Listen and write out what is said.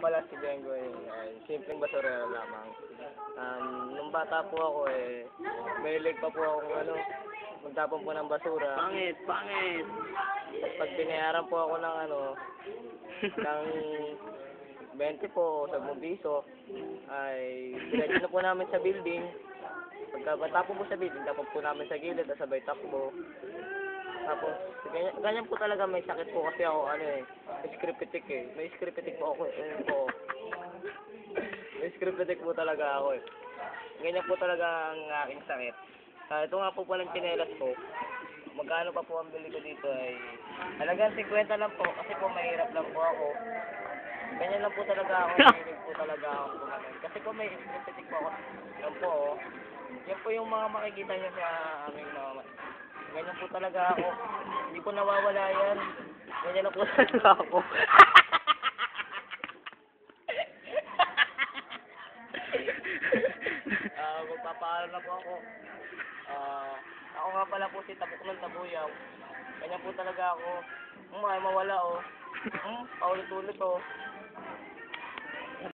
pala si Bengoy ay simpleng basurero lamang. Nung bata po ako mahilig pa po akong magtapon po ng basura. Pangit, pangit. Pag binayaran po ako ng ng 20 po, 10 piso, ay diretso na po namin sa building. Pagkatapon po sa building, tapon po namin sa gilid, at sabay takbo. Tapos, ganyan po talaga, may sakit po kasi ako, scriptic May scriptic po ako May scriptic po talaga ako Ganyan po talaga ang aking sakit. Ito nga po palang tsinelas ko. Magkano pa po ang bili ko dito ay halagang 50 lang po, kasi po mahirap lang po ako. Ganyan lang po talaga ako, hilig po talaga ako kumain. Kasi po may scriptic po ako. Yan po, yan po yung mga makikita niyo sa aming mga ganyan po talaga ako. Hindi po nawawala yan. Ganyan lang po talaga ako. Magpapaalam na po ako. Ako nga pala po si Tabok ng Tabuyaw. Ganyan po talaga ako. Mawala paulit-ulit